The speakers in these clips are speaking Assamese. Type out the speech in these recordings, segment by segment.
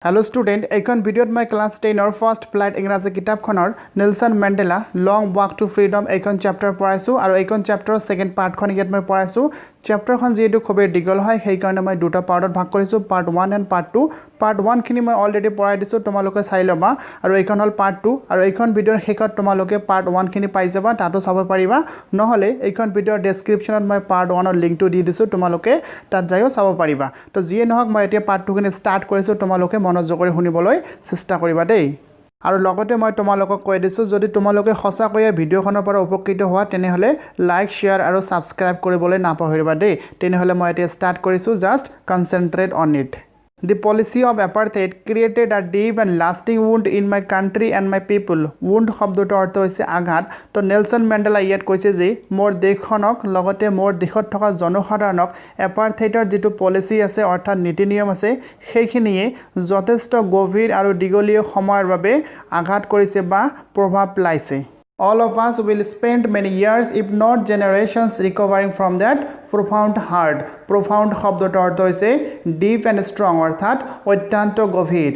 Hello student, এইখন ভিডিঅ'ত মই ক্লাস 10 অৰ ফাৰ্ষ্ট ফ্লাইট ইংৰাজী কিতাপখনৰ Nelson Mandela long walk to freedom এইখন চেপ্টাৰ পঢ়াইছো আৰু এইখন চেপ্টাৰৰ সেকেন্ড পাৰ্টখন ইয়াত মই পঢ়াইছো চেপ্টাৰখন যেটো খুবেই দীঘল হয় সেই কাৰণে মই দুটা পাৰ্টত ভাগ কৰিছো পাৰ্ট 1 এণ্ড পাৰ্ট 2 পাৰ্ট 1 খিনি মই অলৰেডি পঢ়াই দিছো তোমালোকে চাই লবা আৰু এইখন হল পাৰ্ট 2 আৰু এইখন ভিডিঅ'ৰ শেষত তোমালোকে পাৰ্ট 1 খিনি পাই যাবা তাতো চাব পাৰিবা নহলে এইখন ভিডিঅ'ৰ ডেসক্ৰিপচনত মই পাৰ্ট 1 ৰ লিংকটো দি দিছো তোমালোকে তাত যাইও চাব পাৰিবা তো যিয়ে নহওক মই এতিয়া পাৰ্ট 2 খিনি ষ্টাৰ্ট কৰিছো তোমালোকে মনোযোগ কৰি শুনিবলৈ চেষ্টা কৰিবা দেই আৰু লগতে মই তোমালোকক কৈ দিছো যদি তোমালোকে সঁচাকৈ ভিডিঅ'খনৰ পৰা উপকৃত হোৱা তেনেহলে লাইক শেয়াৰ আৰু সাবস্ক্ৰাইব কৰিবলৈ নাপাহৰিবা দেই তেনেহলে মই এতিয়া ষ্টাৰ্ট কৰিছো just concentrate on it The policy of apartheid created a deep and lasting wound in my country and my people. Wound শব্দটো অৰ্থ হৈছে আঘাত তো নেলসন মেণ্ডেলা ইয়াত কৈছে যে মোৰ দেশখনক লগতে মোৰ দেশত থকা জনসাধাৰণক এপাৰ্থেইডৰ যেটো পলিসি আছে অৰ্থাৎ নীতি নিয়ম আছে সেইখিনিয়ে যথেষ্ট গভীৰ আৰু দীঘলীয়া সময়ৰ বাবে আঘাত কৰিছে বা প্ৰভাৱ পেলাইছে All of us will spend many years, if not generations, recovering from that profound hurt. Profound শব্দটো অৰ্থ হৈছে deep and strong অৰ্থাৎ অত্যন্ত গভীৰ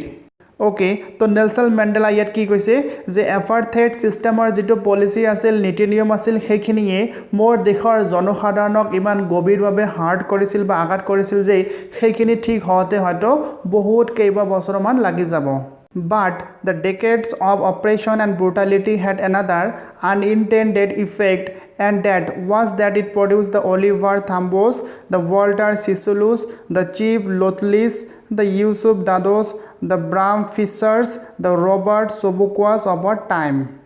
ওকে তো নেলসন মেণ্ডেলা ইয়াত কি কৈছে যে এপাৰ্থেইড সিস্টেমৰ যেটো পলিসি আছিল নীতি নিয়ম আছিল সেইখিনিয়ে মোৰ দেশৰ জনসাধাৰণক ইমান গভীৰভাৱে হাৰ্ট কৰিছিল বা আঘাত কৰিছিল যে সেইখিনি ঠিক হওঁতে হয়তো বহুত কেইবা বছৰমান লাগি যাব But the decades of oppression and brutality had another unintended effect, and that was that it produced the Oliver Thambos, the Walter Sisulus, the Chief Lotlis, the Yusuf Dados, the Bram Fishers, the Robert Sobukwas of our time.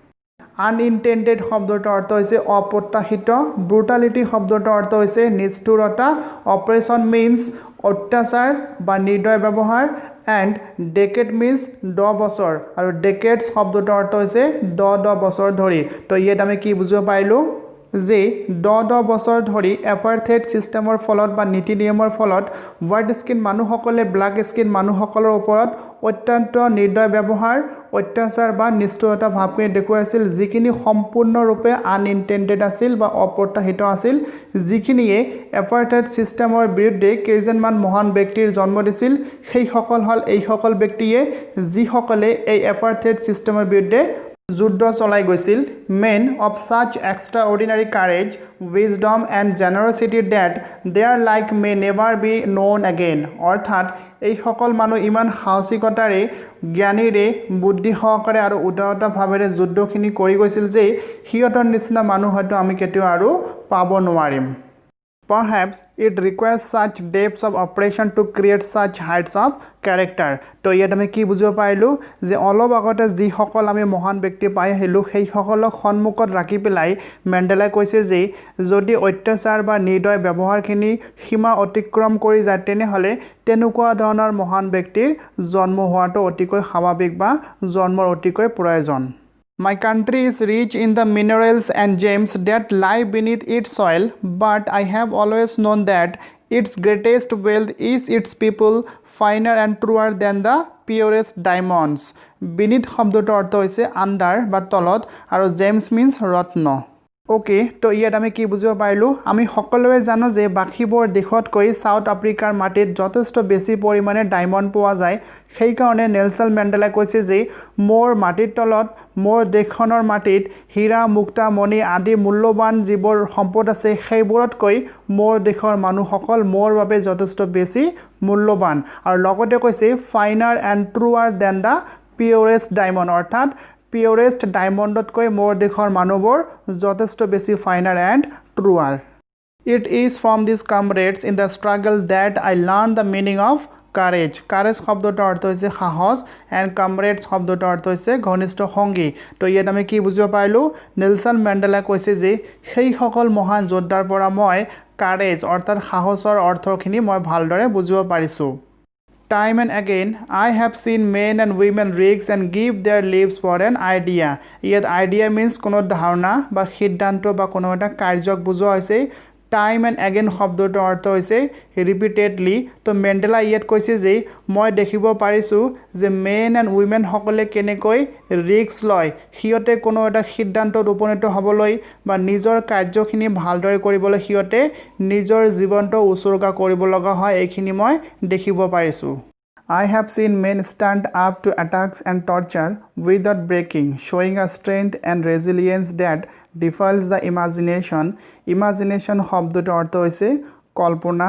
Unintended শব্দটো অৰ্থ হৈছে অপ্ৰত্যাশিত brutality শব্দটো অৰ্থ হৈছে নিষ্ঠুৰতা oppression means অত্যাচাৰ বা নিৰ্দয় ব্যৱহাৰ and decade means 10 বছৰ আৰু decades শব্দটো অৰ্থ হৈছে 10 বছৰ ধৰি তো ইয়াত আমি কি বুজিব পাৰিলো যে 10 বছৰ ধৰি এপাৰ্থেইড সিস্টেমৰ ফলত বা নীতি নিয়মৰ ফলত হোৱাইট স্কিন মানুহসকলে ব্ল্যাক স্কিন মানুহসকলৰ ওপৰত অত্যন্ত নিৰ্দয় ব্যৱহাৰ অত্যাচাৰ বা নিষ্ঠুৰতা ভাৱখিনি দেখুৱাইছিল যিখিনি সম্পূৰ্ণৰূপে আনইনটেন্ডেড আছিল বা অপ্ৰত্যাশিত আছিল যিখিনিয়ে এপাৰ্থেইড সিস্টেমৰ বিৰুদ্ধে কেইজনমান মহান ব্যক্তিৰ জন্ম দিছিল সেই সকল হল এই সকল ব্যক্তিয়ে যিসকলে এই এপাৰ্থেইড সিস্টেমৰ বিৰুদ্ধে যুদ্ধ চলাই গৈছিল men of such extraordinary courage wisdom and generosity that their like may never be known again অৰ্থাৎ এই সকল মানুহ ইমান সাহসিকতাৰে জ্ঞানীৰে বুদ্ধি সহকাৰে আৰু উদাৰতা ভাৱেৰে যুদ্ধখিনি কৰি গৈছিল যে হিয়তৰ নিচিনা মানুহ হয়তো আমি কেতিয়াও আৰু পাব নোৱাৰিম Perhaps it requires such depths of oppression to create such heights of character. তো ইয়াত আমি কি বুজিব পাৰিলো যে অলপ আগতে যি সকল আমি মহান ব্যক্তি পাই আহিলো সেই সকলক সন্মুখত ৰাখি পেলাই মেণ্ডেলাই কৈছে যে যদি অত্যাচাৰ বা নিৰ্দয় ব্যৱহাৰখিনি সীমা অতিক্ৰম কৰি যায় তেনেহলে তেনেকুৱা ধৰণৰ মহান ব্যক্তিৰ জন্ম হোৱাটো অতিকৈ স্বাভাৱিক বা জন্মৰ অতিকৈ প্ৰয়োজন My country is rich in the minerals and gems that lie beneath its soil, but I have always known that its greatest wealth is its people, finer and truer than the purest diamonds. Beneath শব্দটো অৰ্থ হৈছে under বা তলত আৰু gems means ৰত্ন ওকে তো ইয়াত আমি কি বুজিব পাৰিলো আমি সকলোৱে জানো যে বাকিবোৰ দেশতকৈ সাউথ আফ্ৰিকাৰ মাটিত যথেষ্ট বেছি পৰিমাণে ডায়মণ্ড পোৱা যায় সেই কাৰণে নেলসন মেণ্ডেলা কৈছে যে মোৰ মাটিৰ তলত মোৰ দেশখনৰ মাটিত হীৰা মুক্তা মণি আদি মূল্যৱান যিবোৰ সম্পদ আছে সেইবোৰতকৈ মোৰ দেশৰ মানুহসকল মোৰ বাবে যথেষ্ট বেছি মূল্যৱান আৰু লগতে কৈছে finer and truer than the purest diamond অৰ্থাৎ purest diamondতকৈ মোৰ দেশৰ মানুহবোৰ যথেষ্ট বেছি finer and truer It is from these comrades in the struggle that I learned the meaning of courage. Courage শব্দটো অৰ্থ হৈছে সাহস and comrades শব্দটো অৰ্থ হৈছে ঘনিষ্ঠ সঙ্গী তো ইয়াত আমি কি বুজিব পাৰিলো নেলসন মেণ্ডেলা কৈছে যে সেই সকল মহান যোদ্ধাৰ পৰা মই courage অৰ্থাৎ সাহসৰ অৰ্থখিনি মই ভালদৰে বুজিব পাৰিছো Time and again, I have seen men and women risk and give their lives for an idea. Yet idea means কোনো ধাৰণা বা সিদ্ধান্ত বা কোনো এটা কাৰ্যক বুজোৱা হৈছে Time and again শব্দটো অৰ্থ হৈছে repeatedly তো মেণ্ডেলা ইয়াত কৈছে যে মই দেখিব পাৰিছো যে men and women সকলে কেনেকৈ ৰিস্ক লয় হিয়তে কোনো এটা সিদ্ধান্তত উপনীত হ'বলৈ বা নিজৰ কাৰ্যখিনি ভালদৰে কৰিবলৈ হিয়তে নিজৰ জীৱনটো উৎসৰ্গা কৰিব লগা হয় এইখিনি মই দেখিব পাৰিছো I have seen men stand up to attacks and torture without breaking, showing a strength and resilience that defies the imagination. Imagination শব্দটোৰ অৰ্থ হৈছে কল্পনা,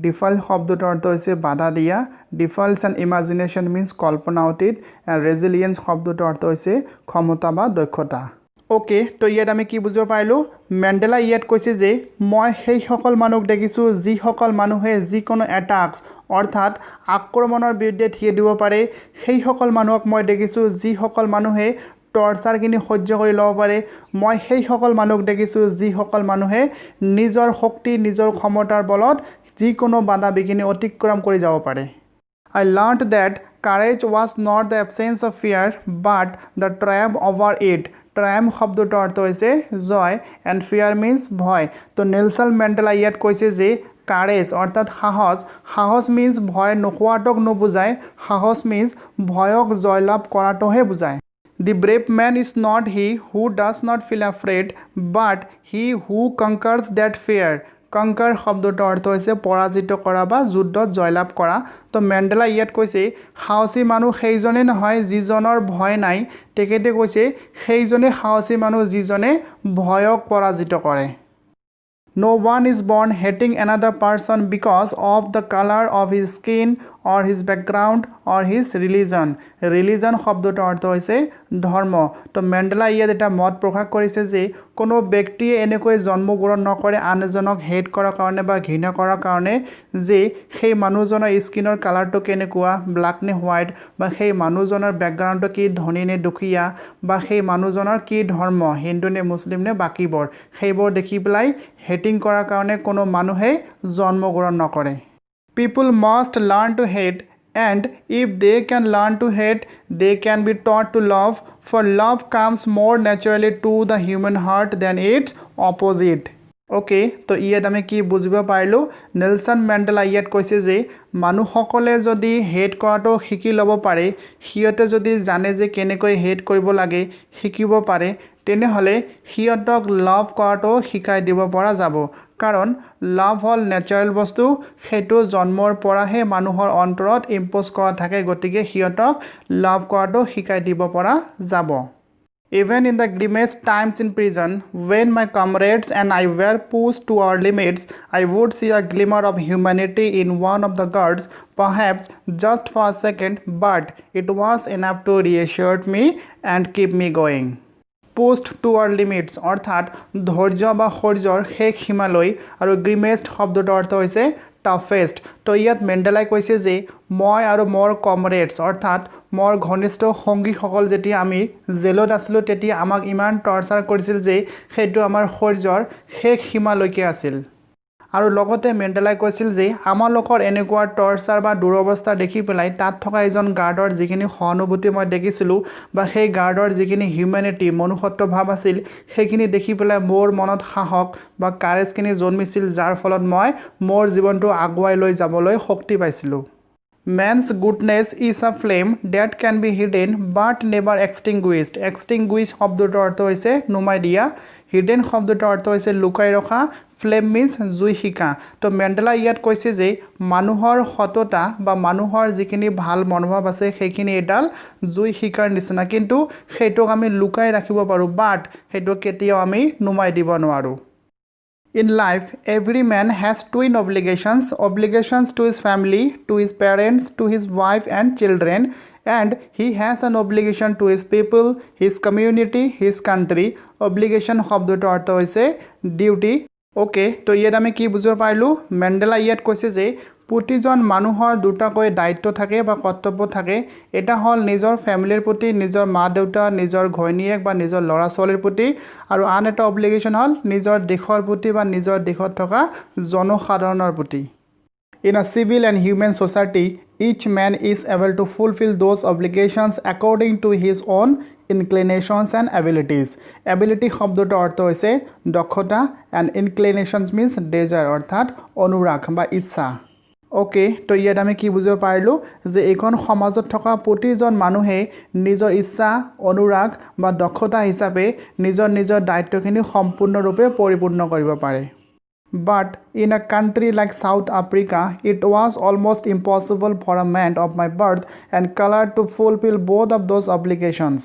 defile শব্দটোৰ অৰ্থ হৈছে বাধা দিয়া, defiles and imagination means কল্পনা অতীত, and resilience শব্দটোৰ অৰ্থ হৈছে ক্ষমতা বা দক্ষতা। ওকে, তো ইয়াত আমি কি বুজিব পাৰিলোঁ? মেণ্ডেলা ইয়াত কৈছে যে মই সেইসকল মানুহক দেখিছোঁ যিসকল মানুহে যিকোনো এটাক্স অৰ্থাৎ আক্ৰমণৰ বিৰুদ্ধে থিয় দিব পাৰে, সেইসকল মানুহক মই দেখিছোঁ যিসকল মানুহে টৰ্চাৰখিনি সহ্য কৰি ল'ব পাৰে, মই সেইসকল মানুহক দেখিছোঁ যিসকল মানুহে নিজৰ শক্তি নিজৰ ক্ষমতাৰ বলত যিকোনো বাধা বিঘিনি অতিক্ৰম কৰি যাব পাৰে। I learned that courage was not the absence of fear but the triumph over it. Triumph শব্দটোৰ অৰ্থ হৈছে জয় and fear means ভয়। তো নেলছন মেণ্ডেলা ইয়াত কৈছে যে কাৰেজ অৰ্থাৎ সাহস means ভয় নোখোৱাটোক নুবুজায়, সাহস means ভয়ক জয়লাভ কৰাটোহে বুজায়। The brave man is not he who does not feel afraid but he who conquers that fear. কংকাৰ শব্দটোৰ অৰ্থ হৈছে পৰাজিত কৰা বা যুদ্ধত জয়লাভ কৰা। তো মেণ্ডেলা ইয়াত কৈছে সাহসী মানুহ সেইজনে নহয় যিজনৰ ভয় নাই, তেখেতে কৈছে সেইজনে সাহসী মানুহ যিজনে ভয়ক পৰাজিত কৰে। No one is born hating another person because of the color of his skin or his background or his religion. Religion শব্দটোৰ অৰ্থ হৈছে ধৰ্ম। তো মেণ্ডেলা ইয়াত এটা মত প্ৰকাশ কৰিছে যে কোনো ব্যক্তিয়ে এনেকৈ জন্মগ্ৰহণ নকৰে আন এজনক হেট কৰাৰ কাৰণে বা ঘৃণা কৰাৰ কাৰণে যে সেই মানুহজনৰ স্কিনৰ কালাৰটো কেনেকুৱা, ব্লেক নে হোৱাইট, বা সেই মানুহজনৰ বেকগ্ৰাউণ্ডটো কি ধনী নে দুখীয়া, বা সেই মানুহজনৰ কি ধৰ্ম হিন্দু নে মুছলিম নে বাকীবোৰ, সেইবোৰ দেখি পেলাই হেটিং কৰাৰ কাৰণে কোনো মানুহেই জন্মগ্ৰহণ নকৰে। People must learn to hate and if they can learn to hate they can be taught to love for love comes more naturally to the human heart than its opposite. Okay, তো ইয়াত আমি কি বুজিব পাৰিলোঁ? নেলছন মেণ্ডেলা ইয়াত কৈছে যে মানুহসকলে যদি হেট কৰাটো শিকি ল'ব পাৰে, সিহঁতে যদি জানে যে কেনেকৈ হেট কৰিব লাগে শিকিব পাৰে, তেনেহ'লে সিহঁতক লাভ কৰাটো শিকাই দিব পৰা যাব। কাৰণ লাভ হ'ল নেচাৰেল বস্তু, সেইটো জন্মৰ পৰাহে মানুহৰ অন্তৰত ইম্প'জ কৰা থাকে, গতিকে সিহঁতক লাভ কৰাটো শিকাই দিব পৰা যাব। Even in the grimmest times in prison, when my comrades and I were pushed to our limits, I would see a glimmer of humanity in one of the guards, perhaps just for a second, but it was enough to reassure me and keep me going. Pushed to our limits অৰ্থাৎ ধৈৰ্য বা শৌৰ্যৰ শেষ সীমালৈ, আৰু গ্ৰিমেষ্ট শব্দটোৰ অৰ্থ হৈছে টাফেষ্ট। তো ইয়াত মেণ্ডেলাই কৈছে যে মই আৰু মোৰ কমৰেডছ অৰ্থাৎ মোৰ ঘনিষ্ঠ সংগীসকল যেতিয়া আমি জেলত আছিলোঁ তেতিয়া আমাক ইমান টৰ্চাৰ কৰিছিল যে সেইটো আমাৰ শৌৰ্যৰ শেষ সীমালৈকে আছিল। আৰু লগতে মেণ্ডেলাই কৈছিল যে আমালোকৰ এনেকুৱা টৰ্চাৰ বা দুৰৱস্থা দেখি পেলাই তাত থকা এজন গাৰ্ডৰ যিখিনি সহানুভূতি মই দেখিছিলোঁ বা সেই গাৰ্ডৰ যিখিনি হিউমেনিটি মনুষ্যত্ব ভাৱ আছিল সেইখিনি দেখি পেলাই মোৰ মনত সাহস বা কাৰেজখিনি জন্মিছিল, যাৰ ফলত মই মোৰ জীৱনটো আগুৱাই লৈ যাবলৈ শক্তি পাইছিলোঁ। Man's goodness is a flame that can be hidden but never extinguished. Extinguish শব্দটোৰ অৰ্থ হৈছে নুমাই দিয়া, hidden শব্দটোৰ অৰ্থ হৈছে লুকাই ৰখা, flame means জুই শিকা। তো মেণ্ডেলা ইয়াত কৈছে যে মানুহৰ সততা বা মানুহৰ যিখিনি ভাল মনোভাৱ আছে সেইখিনি এডাল জুই শিকাৰ নিচিনা, কিন্তু সেইটোক আমি লুকাই ৰাখিব পাৰোঁ, বাট সেইটো কেতিয়াও আমি নুমাই দিব নোৱাৰোঁ। In life, every man has twin obligations to his family, to his parents, to his wife and children, and he has an obligation to his people, his community, his country. Obligation শব্দটোৰ অৰ্থ হৈছে ডিউটি। ওকে, তো ইয়াত আমি কি বুজিব পাৰিলোঁ? মেণ্ডেলা ইয়াত কৈছে যে প্ৰতিজন মানুহৰ দুটাকৈ দায়িত্ব থাকে বা কৰ্তব্য থাকে। এটা হ'ল নিজৰ ফেমিলিৰ প্ৰতি, নিজৰ মা দেউতা, নিজৰ ঘৈণীয়েক বা নিজৰ ল'ৰা ছোৱালীৰ প্ৰতি, আৰু আন এটা অব্লিগেশ্যন হ'ল নিজৰ দেশৰ প্ৰতি বা নিজৰ দেশত থকা জনসাধাৰণৰ প্ৰতি। In a civil and human society, each man is able to fulfill those obligations according to his own inclinations and abilities. Ability শব্দটোৰ অৰ্থ হৈছে দক্ষতা and inclinations means desire অৰ্থাৎ অনুৰাগ বা ইচ্ছা। ওকে, তো ইয়াত আমি কি বুজিব পাৰিলোঁ যে এইখন সমাজত থকা প্ৰতিজন মানুহে নিজৰ ইচ্ছা, অনুৰাগ বা দক্ষতা হিচাপে নিজৰ নিজৰ দায়িত্বখিনি সম্পূৰ্ণৰূপে পৰিপূৰ্ণ কৰিব পাৰে। But in a country like South Africa, it was almost impossible for a man of my birth and color to fulfill both of those obligations.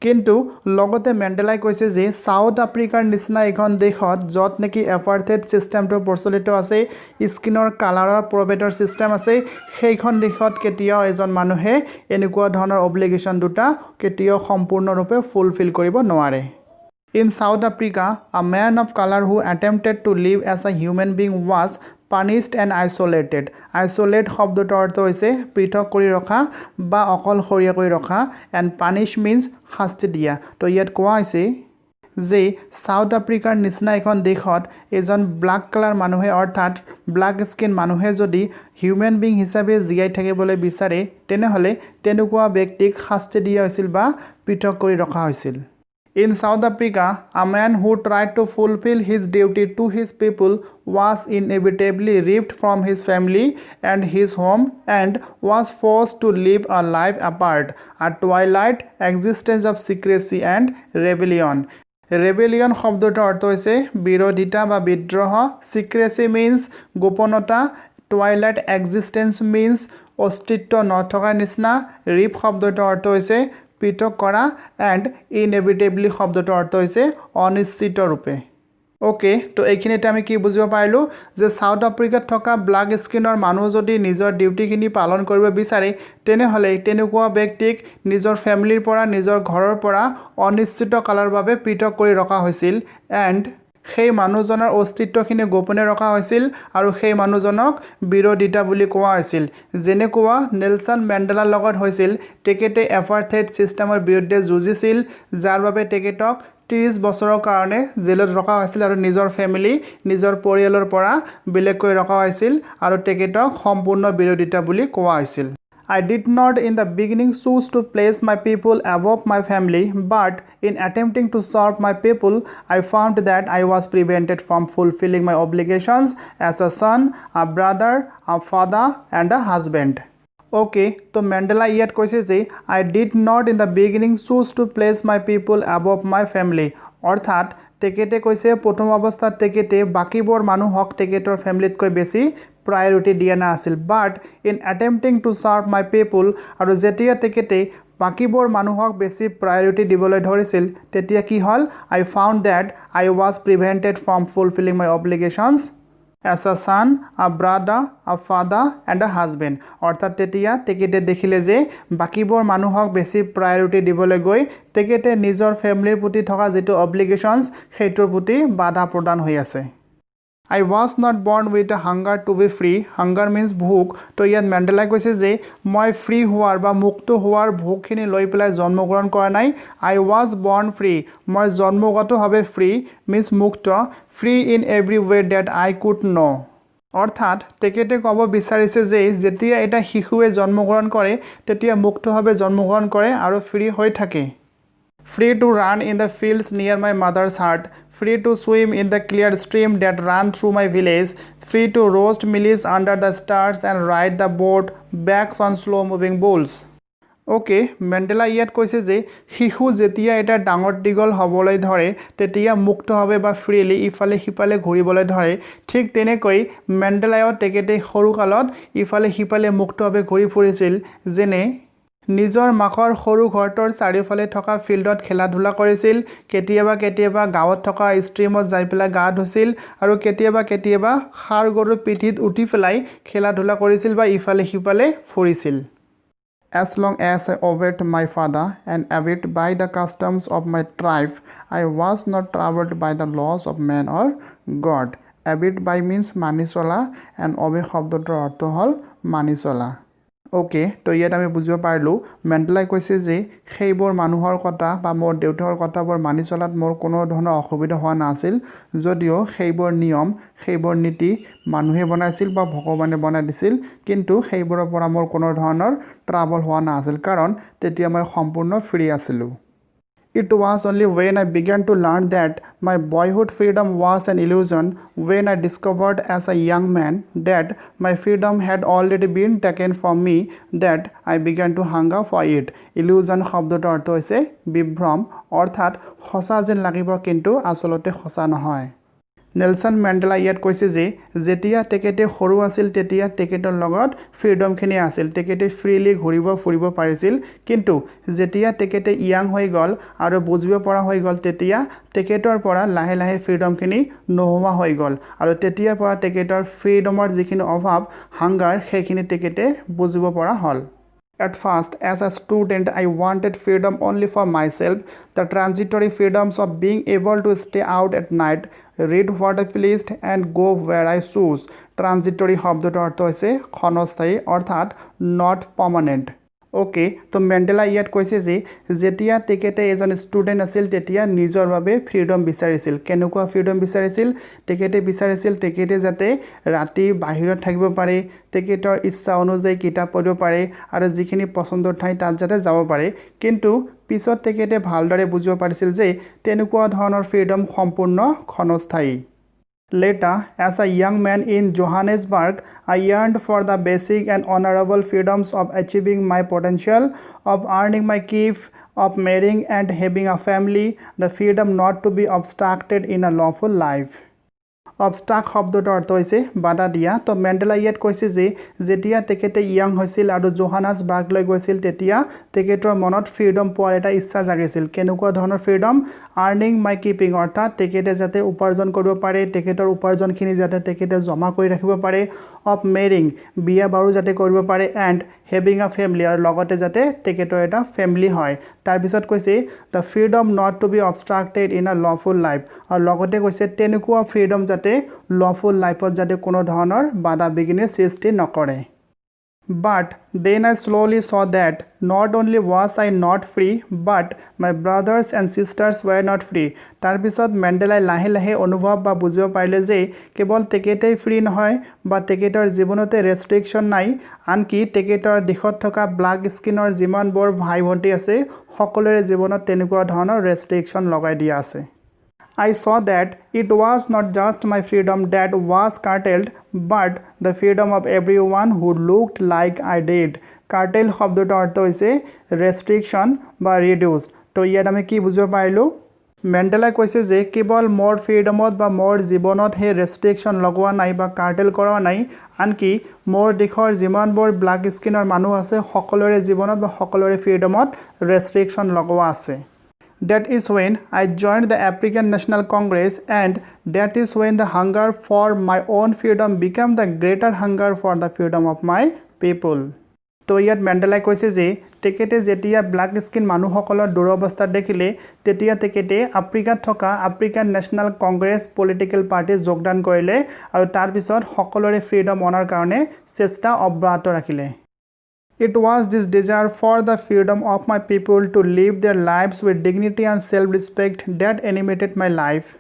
কিন্তু লগতে মেণ্ডেলাই কৈছে যে সাউথ আফ্ৰিকাৰ নিচিনা এখন দেশত য'ত নেকি এপাৰ্থেইড ছিষ্টেমটো প্ৰচলিত আছে, স্কিনৰ কালাৰৰ প্ৰভেটৰ ছিষ্টেম আছে, সেইখন দেশত কেতিয়াও এজন মানুহে এনেকুৱা ধৰণৰ অব্লিগেশ্যন দুটা কেতিয়াও সম্পূৰ্ণৰূপে ফুলফিল কৰিব নোৱাৰে। In South Africa, a man of color who attempted to live as a human being was punished and isolated. Isolate শব্দটোৰ অৰ্থ হৈছে পৃথক কৰি ৰখা বা অকলশৰীয়া কৰি ৰখা, and punish means শাস্তি দিয়া। তো ইয়াত কোৱা হৈছে যে সাউথ আফ্ৰিকাৰ নিচিনা এখন দেশত এজন ব্লাক কালাৰ মানুহে অৰ্থাৎ ব্লাক স্কিন মানুহে যদি হিউমেন বিং হিচাপে জীয়াই থাকিবলৈ বিচাৰে তেনেহ'লে তেনেকুৱা ব্যক্তিক শাস্তি দিয়া হৈছিল বা পৃথক কৰি ৰখা হৈছিল। In South Africa, a man who tried to fulfill his duty to his people was inevitably ripped from his family and his home and was forced to live a life apart, a twilight existence of secrecy and rebellion. Rebellion শব্দটোৰ অৰ্থ হৈছে বিৰোধিতা বা বিদ্ৰোহ, secrecy means গোপনতা, twilight existence means অস্তিত্ব নথকাৰ নিচিনা, rip শব্দটোৰ অৰ্থ হৈছে পৃথক কৰা, এণ্ড ইনএভিটেবলি শব্দটোৰ অৰ্থ হৈছে অনিশ্চিত ৰূপে। ওকে, তো এইখিনিতে আমি কি বুজিব পাৰিলোঁ যে সাউথ আফ্ৰিকাত থকা ব্লাক স্কিনৰ মানুহ যদি নিজৰ ডিউটিখিনি পালন কৰিব বিচাৰে তেনেহ'লে তেনেকুৱা ব্যক্তিক নিজৰ ফেমিলিৰ পৰা নিজৰ ঘৰৰ পৰা অনিশ্চিত কালৰ বাবে পৃথক কৰি ৰখা হৈছিল, এণ্ড সেই মানুহজনৰ অস্তিত্বখিনি গোপনে ৰখা হৈছিল আৰু সেই মানুহজনক বিৰোধিতা বুলি কোৱা হৈছিল। যেনেকুৱা নেলছন মেণ্ডেলাৰ লগত হৈছিল, তেখেতে এপাৰ্থেইড ছিষ্টেমৰ বিৰুদ্ধে যুঁজিছিল, যাৰ বাবে তেখেতক 30 বছৰৰ কাৰণে জেলত ৰখা হৈছিল আৰু নিজৰ ফেমিলি নিজৰ পৰিয়ালৰ পৰা বেলেগকৈ ৰখা হৈছিল আৰু তেখেতক সম্পূৰ্ণ বিৰোধিতা বুলি কোৱা হৈছিল। I did not in the beginning choose to place my people above my family, but in attempting to serve my people, I found that I was prevented from fulfilling my obligations as a son, a brother, a father, and a husband. Okay, তো মেণ্ডেলা ইয়াত কৈছে যে I did not in the beginning choose to place my people above my family. অৰ্থাৎ তেখেতে কৈছে প্ৰথম অৱস্থাত তেখেতে বাকীবোৰ মানুহক তেখেতৰ ফেমিলিতকৈ বেছি প্ৰায়ৰিটি দিয়া নাছিল, বাট ইন এটেম্পটিং টু চাৰ্ভ মাই পিপুল, আৰু যেতিয়া তেখেতে বাকীবোৰ মানুহক বেছি প্ৰায়ৰিটি দিবলৈ ধৰিছিল তেতিয়া কি হ'ল, I found that I was prevented from fulfilling my obligations as a son, a brother, a father and a husband. অৰ্থাৎ তেতিয়া তেখেতে দেখিলে যে বাকীবোৰ মানুহক বেছি প্ৰায়ৰিটি দিবলৈ গৈ তেখেতে নিজৰ ফেমিলিৰ প্ৰতি থকা যিটো অব্লিগেশ্যনছ সেইটোৰ প্ৰতি বাধা প্ৰদান হৈ আছে। I was not born with a hunger to be free. Hunger means ভোক। তো ইয়াত মেণ্ডেলাই কৈছে যে মই ফ্ৰী হোৱাৰ বা মুক্ত হোৱাৰ ভোকখিনি লৈ পেলাই জন্মগ্ৰহণ কৰা নাই। I was born free. মই জন্মগতভাৱে ফ্ৰী means মুক্ত, free in every way that I could know. অৰ্থাৎ তেখেতে ক'ব বিচাৰিছে যে যেতিয়া এটা শিশুৱে জন্মগ্ৰহণ কৰে তেতিয়া মুক্তভাৱে জন্মগ্ৰহণ কৰে আৰু ফ্ৰী হৈ থাকে। Free to run in the fields near my mother's heart. Free to swim in the clear stream that ran through my village. Free to roast mealies under the stars and ride the boat backs on slow moving bulls. Okay, Mandela ইয়াত কৈছে যে শিশু যেতিয়া এটা ডাঙৰ দীঘল হ'বলৈ ধৰে তেতিয়া মুক্তভাৱে বা ফ্ৰীলি ইফালে সিফালে ঘূৰিবলৈ ধৰে, ঠিক তেনেকৈ মেণ্ডেলায়ো তেখেতে সৰুকালত ইফালে সিফালে মুক্তভাৱে ঘূৰি ফুৰিছিল, যেনে নিজৰ মাকৰ সৰু ঘৰটোৰ চাৰিওফালে থকা ফিল্ডত খেলা ধূলা কৰিছিল, কেতিয়াবা গাঁৱত থকা ষ্ট্ৰীমত যাই পেলাই গা ধুছিল আৰু কেতিয়াবা ষাঁড় গৰুৰ পিঠিত উঠি পেলাই খেলা ধূলা কৰিছিল বা ইফালে সিফালে ফুৰিছিল। As long as I obeyed my father and abided by the customs of my tribe, I was not troubled by the laws of man or God. Abide by means মানি চলা and obey শব্দটোৰ অৰ্থ হ'ল মানি চলা। ওকে, তো ইয়াত আমি বুজিব পাৰিলোঁ মেণ্ডেলাই কৈছে যে সেইবোৰ মানুহৰ কথা বা মোৰ দেউতাৰ কথাবোৰ মানি চলাত মোৰ কোনো ধৰণৰ অসুবিধা হোৱা নাছিল, যদিও সেইবোৰ নিয়ম সেইবোৰ নীতি মানুহে বনাইছিল বা ভগৱানে বনাই দিছিল, কিন্তু সেইবোৰৰ পৰা মোৰ কোনো ধৰণৰ ট্ৰাবল হোৱা নাছিল কাৰণ তেতিয়া মই সম্পূৰ্ণ ফ্ৰী আছিলোঁ। It was only when I began to learn that my boyhood freedom was an illusion, when I discovered as a young man that my freedom had already been taken from me, that I began to hunger for it. Illusion শব্দটোৰ অৰ্থ হৈছে বিভ্ৰম, অৰ্থাৎ সঁচা যেন লাগিব কিন্তু আচলতে সঁচা নহয়। নেলসন মেণ্ডেলা ইয়াত কৈছে যে যেতিয়া তেখেতে সৰু আছিল তেতিয়া তেখেতৰ লগত ফ্ৰীডমখিনি আছিল তেখেতে ফ্ৰীলি ঘূৰিব ফুৰিব পাৰিছিল কিন্তু যেতিয়া তেখেতে ইয়াং হৈ গ'ল আৰু বুজিব পৰা হৈ গ'ল তেতিয়া তেখেতৰ পৰা লাহে লাহে ফ্ৰীডমখিনি নোহোৱা হৈ গ'ল আৰু তেতিয়াৰ পৰা তেখেতৰ ফ্ৰীডমৰ যিখিনি অভাৱ হাংগাৰ সেইখিনি তেখেতে বুজিব পৰা হ'ল At first, as a student, I wanted freedom only for myself, the transitory freedoms of being able to stay out at night, read what I pleased, and go where I choose. Transitory শব্দটো অর্থ হৈছে ক্ষণস্থায়ী অর্থাৎ not permanent. ওকে তো মেণ্ডেলা ইয়াত কৈছে যে যেতিয়া তেখেতে এজন ষ্টুডেণ্ট আছিল তেতিয়া নিজৰ বাবে ফ্ৰীডম বিচাৰিছিল কেনেকুৱা ফ্ৰীডম বিচাৰিছিল তেখেতে বিচাৰিছিল তেখেতে যাতে ৰাতি বাহিৰত থাকিব পাৰে তেখেতৰ ইচ্ছা অনুযায়ী কিতাপ পঢ়িব পাৰে আৰু যিখিনি পছন্দৰ ঠাই তাত যাতে যাব পাৰে কিন্তু পিছত তেখেতে ভালদৰে বুজিব পাৰিছিল যে তেনেকুৱা ধৰণৰ ফ্ৰীডম সম্পূৰ্ণ ক্ষণস্থায়ী Later, as a young man in Johannesburg, I yearned for the basic and honorable freedoms of achieving my potential, of earning my keep, of marrying and having a family, the freedom not to be obstructed in a lawful life. Obstruct শব্দটোৰ অৰ্থ হৈছে বাধা দিয়া তো মেণ্ডেলা ইয়াত কৈছে যে যেতিয়া তেখেতে ইয়াং হৈছিল আৰু জোহানাছবাৰ্গলৈ গৈছিল তেতিয়া তেখেতৰ মনত ফ্ৰীডম পোৱাৰ এটা ইচ্ছা জাগিছিল কেনেকুৱা ধৰণৰ ফ্ৰীডম আৰ্নিং মাই কিপিং অৰ্থাৎ তেখেতে যাতে উপাৰ্জন কৰিব পাৰে তেখেতৰ উপাৰ্জনখিনি যাতে তেখেতে জমা কৰি ৰাখিব পাৰে অফ মেৰিং বিয়া বাৰু যাতে কৰিব পাৰে এণ্ড হেভিং আ ফেমিলি আৰু লগতে যাতে তেখেতৰ এটা ফেমিলি হয় তাৰপিছত কৈছে the freedom not to be obstructed in a lawful life আৰু লগতে কৈছে তেনেকুৱা ফ্ৰীডম যাতে লফুল লাইফত যাতে কোনো ধৰণৰ বাধা বিঘিনি সৃষ্টি নকৰে But then I slowly saw that not only was I not free, but my brothers and sisters were not free. তাৰ পিছত মেণ্ডেলাই লাহে লাহে অনুভৱ বা বুজিব পাৰিলে যে কেৱল তেখেতেই ফ্ৰী নহয় বা তেখেতৰ জীৱনতে ৰেষ্ট্ৰিকশ্যন নাই আনকি তেখেতৰ দিশত থকা ব্লাক স্কিনৰ যিমানবোৰ ভাই ভণ্টি আছে সকলোৰে জীৱনত তেনেকুৱা ধৰণৰ ৰেষ্ট্ৰিকশ্যন লগাই দিয়া আছে I saw that it was not just my freedom that was curtailed, but the freedom of everyone who looked like I did. Curtail শব্দটোৰ অৰ্থ হৈছে restriction বা reduced. তো ইয়াত আমি কি বুজিব পাৰিলোঁ মেণ্ডেলাই কৈছে যে কেৱল মোৰ ফ্ৰীডমত বা মোৰ জীৱনত সেই ৰেষ্ট্ৰিকশ্যন লগোৱা নাই বা কাৰ্টেল কৰা নাই আনকি মোৰ দেশৰ যিমানবোৰ ব্লাক স্কিনৰ মানুহ আছে সকলোৰে জীৱনত বা সকলোৰে ফ্ৰীডমত ৰেষ্ট্ৰিকশ্যন লগোৱা আছে That is when I joined the African National Congress and that is when the hunger for my own freedom became the greater hunger for the freedom of my people. তো ইয়াত মেণ্ডেলাই কৈছে যে তেখেতে যেতিয়া ব্লাক স্কিন মানুহসকলৰ দুৰৱস্থাত দেখিলে তেতিয়া তেখেতে আফ্ৰিকাত থকা আফ্ৰিকান নেশ্যনেল কংগ্ৰেছ পলিটিকেল পাৰ্টিত যোগদান কৰিলে আৰু তাৰপিছত সকলোৰে ফ্ৰীডম অনাৰ কাৰণে চেষ্টা অব্যাহত ৰাখিলে It was this desire for the freedom of my people to live their lives with dignity and self-respect that animated my life,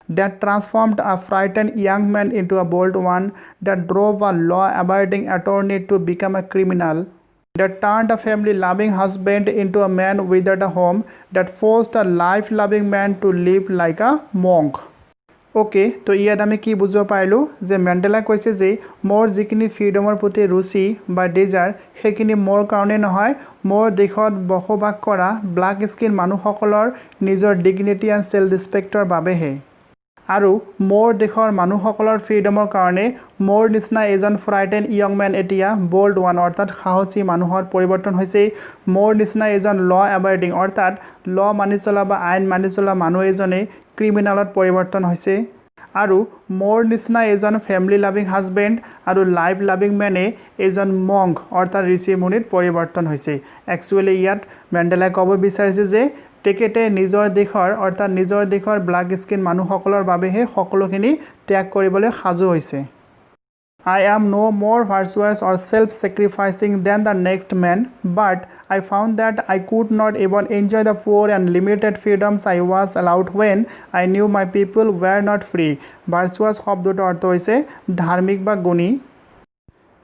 that transformed a frightened young man into a bold one, that drove a law-abiding attorney to become a criminal, that turned a family-loving husband into a man without a home, that forced a life-loving man to live like a monk. Okay তো ইয়াত আমি কি বুজিব পাৰিলোঁ যে মেণ্ডেলাই কৈছে যে মোৰ যিখিনি ফ্ৰীডমৰ প্ৰতি ৰুচি বা ডিজাৰ সেইখিনি মোৰ কাৰণে নহয় মোৰ দেশত বসবাস কৰা ব্লাক স্কিন মানুহসকলৰ নিজৰ ডিগনিটি এণ্ড চেল্ফ ৰেছপেক্টৰ বাবেহে আৰু মোৰ দেশৰ মানুহসকলৰ ফ্ৰীডমৰ কাৰণে মোৰ নিচিনা এজন ফ্ৰাইটেন ইয়ং মেন এতিয়া বল্ড ওৱান অৰ্থাৎ সাহসী মানুহৰ পৰিৱৰ্তন হৈছে মোৰ নিচিনা এজন ল এবাইডিং অৰ্থাৎ ল মানি চলা বা আইন মানি চলা মানুহ এজনে ক্ৰিমিনেলত পৰিৱৰ্তন হৈছে আৰু মোৰ নিচিনা এজন ফেমিলি লাভিং হাজবেণ্ড আৰু লাইফ লাভিং মেনে এজন মংক অৰ্থাৎ ঋষি মুনিত পৰিৱৰ্তন হৈছে একচুৱেলি ইয়াত মেণ্ডেলাই ক'ব বিচাৰিছে যে তেখেতে নিজৰ দেশৰ অৰ্থাৎ নিজৰ দেশৰ ব্লাক স্কিন মানুহসকলৰ বাবেহে সকলোখিনি ত্যাগ কৰিবলৈ সাজু হৈছে I am no more virtuous or self-sacrificing than the next man, but I found that I could not even enjoy the poor and limited freedoms I was allowed when I knew my people were not free. Virtuous শব্দটোৰ অৰ্থ হৈছে ধাৰ্মিক বা গুণী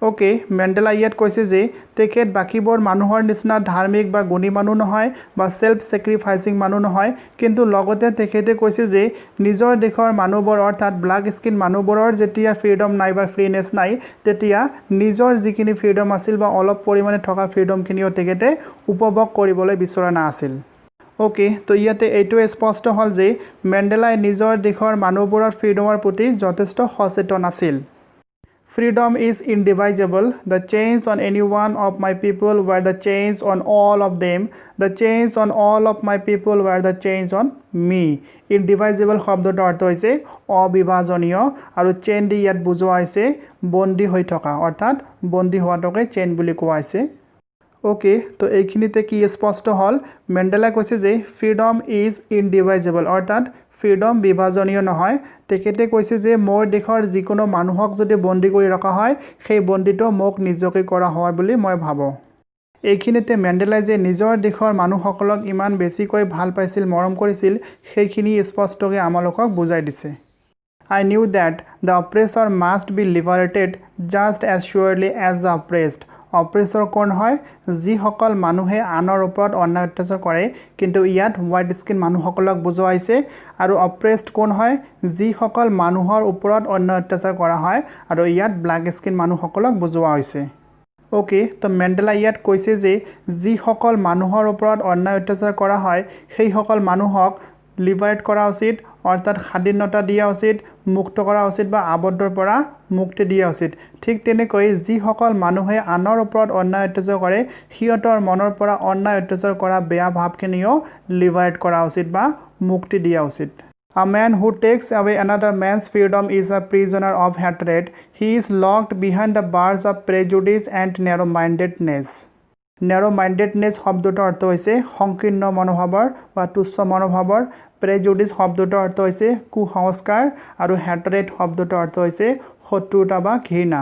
ওকে মেণ্ডেলা ইয়াত কৈছে যে তেখেত বাকীবোৰ মানুহৰ নিচিনা ধাৰ্মিক বা গুণী মানুহ নহয় বা সেলফ স্যাক্ৰিফাইসিং মানুহ নহয় কিন্তু লগতে তেখেতে কৈছে যে নিজৰ দেশৰ মানুহবোৰ অৰ্থাৎ ব্লাক স্কিন মানুহবোৰৰ যেতিয়া ফ্ৰীডম নাই বা ফ্ৰীনেছ নাই তেতিয়া নিজৰ যিখিনি ফ্ৰীডম আছিল বা অলপ পৰিমাণে থকা ফ্ৰীডমখিনিও তেখেতে উপভোগ কৰিবলৈ বিচৰা নাছিল ओके तो इयाते एटो स्पष्ट हल जे मेंडेलाई निजर देशर मानुहबोৰৰ फ्रीडমৰ प्रति যথেষ্ট সচেতন আছিল Freedom is indivisible. The chains on any one of my people were the chains on all of them. The chains on all of my people were the chains on me. Indivisible শব্দটো অর্থ হৈছে অবিভাজনীয় আৰু চেইন দি ইয়াত বুজোৱা হৈছে বন্দী হৈ থকা অৰ্থাৎ বন্দী হোৱাটোকে চেইন বুলি কোৱা হৈছে ওকে তো এইখিনিতে কি স্পষ্ট হল মেন্ডেলা কৈছে যে ফ্ৰীডম ইজ ইনডিভাইজিবল অৰ্থাৎ ফ্ৰীডম বিভাজনীয় নহয় তেখেতে কৈছে যে মোৰ দেশৰ যিকোনো মানুহক যদি বন্দী কৰি ৰখা হয় সেই বন্দীটো মোক নিজকে কৰা হয় বুলি মই ভাবো এইখিনিতে মেন্ডেলাই যে নিজৰ দেশৰ মানুহসকলক ইমান বেছিকৈ ভাল পাইছিল মৰম কৰিছিল সেইখিনি স্পষ্টকৈ আমালোকক বুজাই দিছে I knew that the oppressor must be liberated just as surely as the oppressed অপ্ৰেছৰ কোন হয় যিসকল মানুহে আনৰ ওপৰত অন্যায় অত্যাচাৰ কৰে কিন্তু ইয়াত হোৱাইট স্কিন মানুহসকলক বুজোৱাইছে আৰু অপ্ৰেছড কোন হয় যিসকল মানুহৰ ওপৰত অন্যায় অত্যাচাৰ কৰা হয় আৰু ইয়াত ব্ল্যাক স্কিন মানুহসকলক বুজোৱা হৈছে ওকে তো মেন্ডেলা ইয়াত কৈছে যে যিসকল মানুহৰ ওপৰত অন্যায় অত্যাচাৰ কৰা হয় সেই সকল মানুহক লিবাৰেট কৰা উচিত অৰ্থাৎ স্বাধীনতা দিয়া উচিত মুক্ত কৰা উচিত বা আবদ্ধৰ পৰা মুক্তি দিয়া উচিত ঠিক তেনেকৈ যিসকল মানুহে আনৰ ওপৰত অন্যায় অত্যাচাৰ কৰে হিয়তৰ মনৰ পৰা অন্যায় অত্যাচাৰ কৰা বেয়া ভাৱখিনিও লিবাৰেট কৰা উচিত বা মুক্তি দিয়া উচিত A man who takes away another man's freedom is a prisoner of hatred. He is locked behind the bars of prejudice and narrow-mindedness. Narrow-mindedness শব্দটোৰ অৰ্থ হৈছে সংকীৰ্ণ মনোভাৱৰ বা তুচ্ছ মনোভাৱৰ prejudice শব্দটোৰ অৰ্থ হৈছে কুসংস্কাৰ আৰু hatred শব্দটোৰ অৰ্থ হৈছে শত্ৰুতা বা ঘৃণা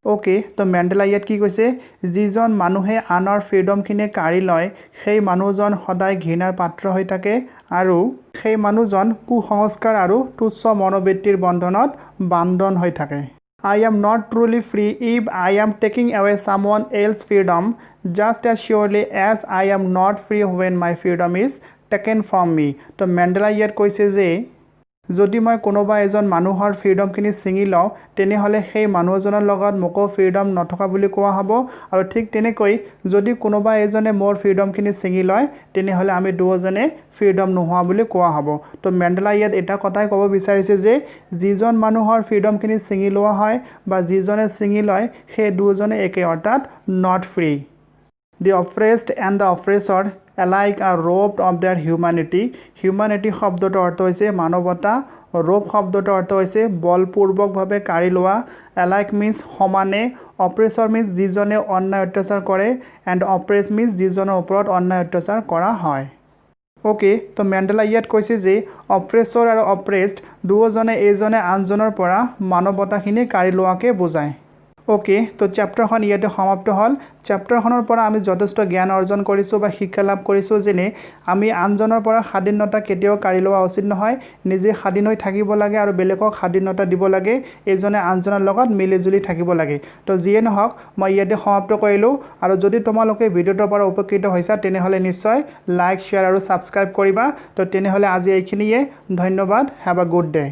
ওকে তো মেন্ডেলা ইয়াত কি কৈছে যিজন মানুহে আনৰ ফ্ৰীডমখিনি কাঢ়ি লয় সেই মানুহজন সদায় ঘৃণাৰ পাত্ৰ হৈ থাকে আৰু সেই মানুহজন কুসংস্কাৰ আৰু তুচ্ছ মনোবৃত্তিৰ বন্ধনত বান্ধন হৈ থাকে I am not truly free if I am taking away someone else's freedom just as surely as I am not free when my freedom is taken from me তো মেন্ডেলা ইয়াত কৈছে যে যদি মই কোনোবা এজন মানুহৰ ফ্ৰীডমখিনি ছিঙি লওঁ তেনেহলে সেই মানুহজনৰ লগত মোকো ফ্ৰীডম নথকা বুলি কোৱা হ'ব আৰু ঠিক তেনেকৈ যদি কোনোবা এজনে মোৰ ফ্ৰীডমখিনি ছিঙি লয় তেনেহলে আমি দুজনে ফ্ৰীডম নোহোৱা বুলি কোৱা হ'ব তো মেন্ডেলা ইয়াত এটা কথাই ক'ব বিচাৰিছে যে যিজন মানুহৰ ফ্ৰীডমখিনি ছিঙি লোৱা হয় বা যিজনে ছিঙি লয় সেই দুজনে একে অৰ্থাৎ not free The oppressed and the oppressor alike are robbed of their humanity. Humanity শব্দটো অৰ্থ হৈছে মানৱতা rob শব্দটো অৰ্থ হৈছে বলপূৰ্বকভাৱে কাঢ়ি লোৱা alike means সমানে oppressor means যিজনে অন্যায় অত্যাচাৰ কৰে and oppress means যিজনৰ ওপৰত অন্যায় অত্যাচাৰ কৰা হয় ওকে তো মেন্ডেলা ইয়াত কৈছে যে oppressor আৰু oppressed দুজনে এজনে আনজনৰ পৰা মানৱতাখিনি কাঢ়ি লোৱাকে বুজায় ওকে তো চ্যাপ্টাৰখন ইয়াতে সমাপ্ত হল চ্যাপ্টাৰখনৰ পৰা আমি যথেষ্ট জ্ঞান অৰ্জন কৰিছো বা শিক্ষা লাভ কৰিছো যেনে আমি আনজনৰ পৰা স্বাধীনতা কেতিয়াও কাঢ়ি লোৱা উচিত নহয় নিজে স্বাধীন হৈ থাকিব লাগে আৰু বেলেগক স্বাধীনতা দিব লাগে এজনে আনজনৰ লগত মিলিজুলি থাকিব লাগে তো যিয়ে নহওক মই ইয়াতে সমাপ্ত কৰিলো আৰু যদি তোমালোকে ভিডিওটোৰ পৰা উপকৃত হৈছা তেনেহলে নিশ্চয় লাইক শেয়াৰ আৰু সাবস্ক্ৰাইব কৰিবা তো তেনেহলে আজি এইখিনিয়ে ধন্যবাদ হ্যাভ আ গুড ডে